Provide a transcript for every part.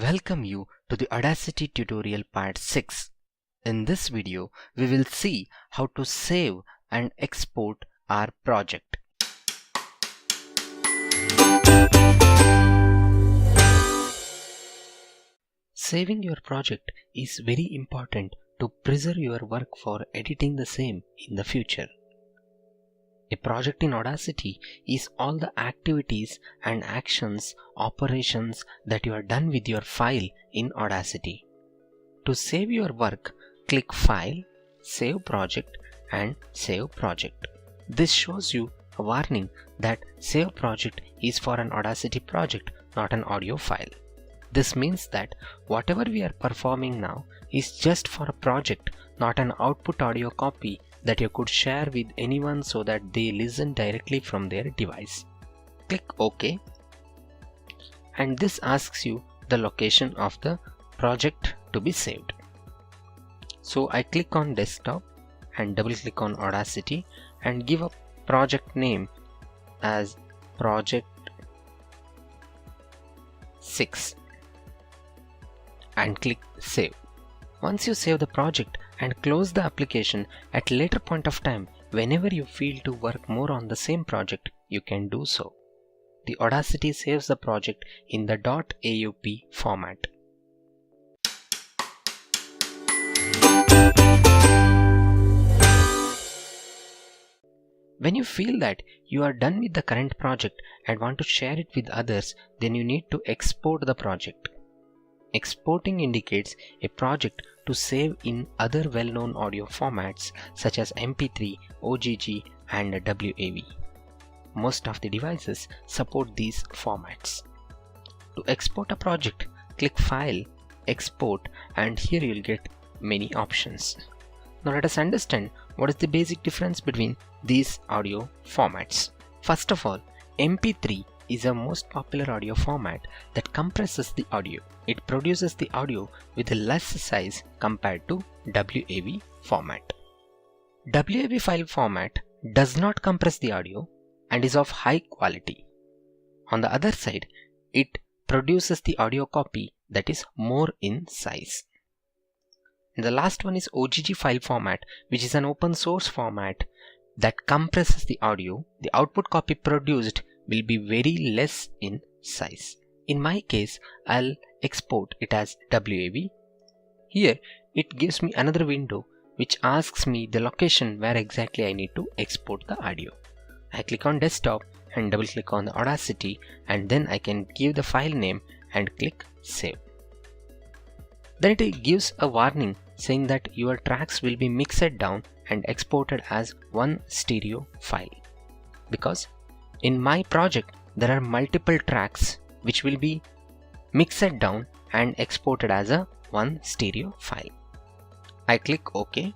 Welcome you to the Audacity tutorial part 6. In this video, we will see how to save and export our project. Saving your project is very important to preserve your work for editing the same in the future. A project in Audacity is all the activities and actions, operations that you have done with your file in Audacity. To save your work, click File, Save Project and Save Project. This shows you a warning that Save Project is for an Audacity project, not an audio file. This means that whatever we are performing now is just for a project, not an output audio copy that you could share with anyone so that they listen directly from their device. Click OK, and this asks you the location of the project to be saved. So I click on desktop and double click on Audacity and give a project name as project 6 and click save. Once you save the project and close the application, at a later point of time, whenever you feel to work more on the same project, you can do so. The Audacity saves the project in the .aup format. When you feel that you are done with the current project and want to share it with others, then you need to export the project. Exporting indicates a project to save in other well-known audio formats such as MP3, OGG and WAV. Most of the devices support these formats. To export a project, click File, Export, and here you'll get many options. Now let us understand what is the basic difference between these audio formats. First of all, MP3 is a most popular audio format that compresses the audio. It produces the audio with a less size compared to WAV format. WAV file format does not compress the audio and is of high quality. On the other side, it produces the audio copy that is more in size. And the last one is OGG file format, which is an open source format that compresses the audio. The output copy produced will be very less in size. In my case, I'll export it as WAV. Here it gives me another window which asks me the location where exactly I need to export the audio. I click on desktop and double click on the Audacity, and then I can give the file name and click save. Then it gives a warning saying that your tracks will be mixed down and exported as one stereo file, because in my project there are multiple tracks which will be mixed down and exported as a one stereo file. I click OK.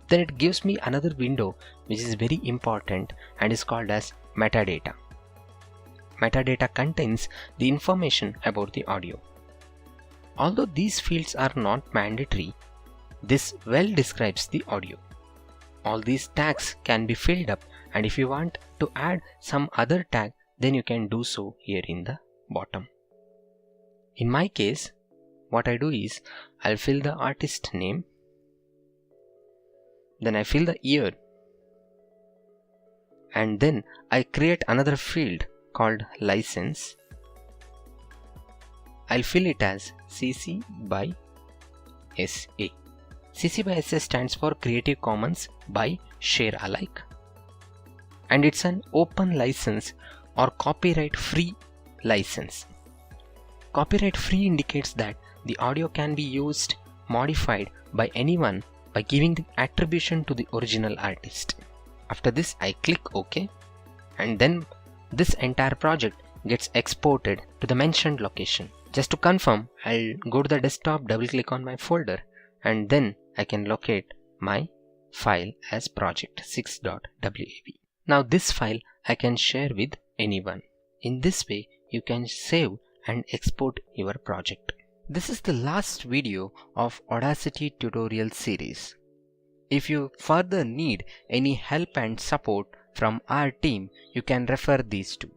Then it gives me another window which is very important and is called as metadata. Metadata contains the information about the audio. Although these fields are not mandatory, this well describes the audio. All these tags can be filled up, and if you want to add some other tag, then you can do so here in the bottom. In my case, what I do is I'll fill the artist name, then I fill the year, and then I create another field called license. I'll fill it as CC by SA. CC by SA stands for Creative Commons by Share Alike, and it's an open license or copyright free license. Copyright free indicates that the audio can be used, modified by anyone by giving the attribution to the original artist. After this, I click OK, and then this entire project gets exported to the mentioned location. Just to confirm, I'll go to the desktop, double click on my folder, and then I can locate my file as project6.wav. Now this file I can share with anyone. In this way, you can save and export your project. This is the last video of Audacity tutorial series. If you further need any help and support from our team, you can refer these two.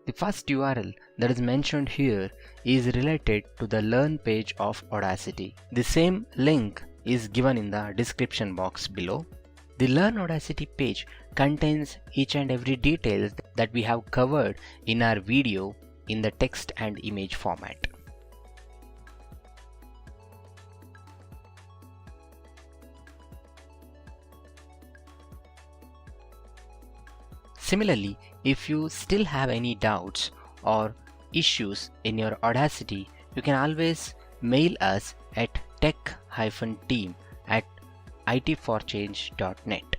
The first URL that is mentioned here is related to the Learn page of Audacity. The same link is given in the description box below. The Learn Audacity page contains each and every detail that we have covered in our video in the text and image format. Similarly, if you still have any doubts or issues in your Audacity, you can always mail us at tech-team@itforchange.net.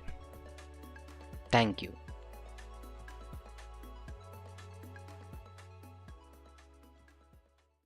Thank you.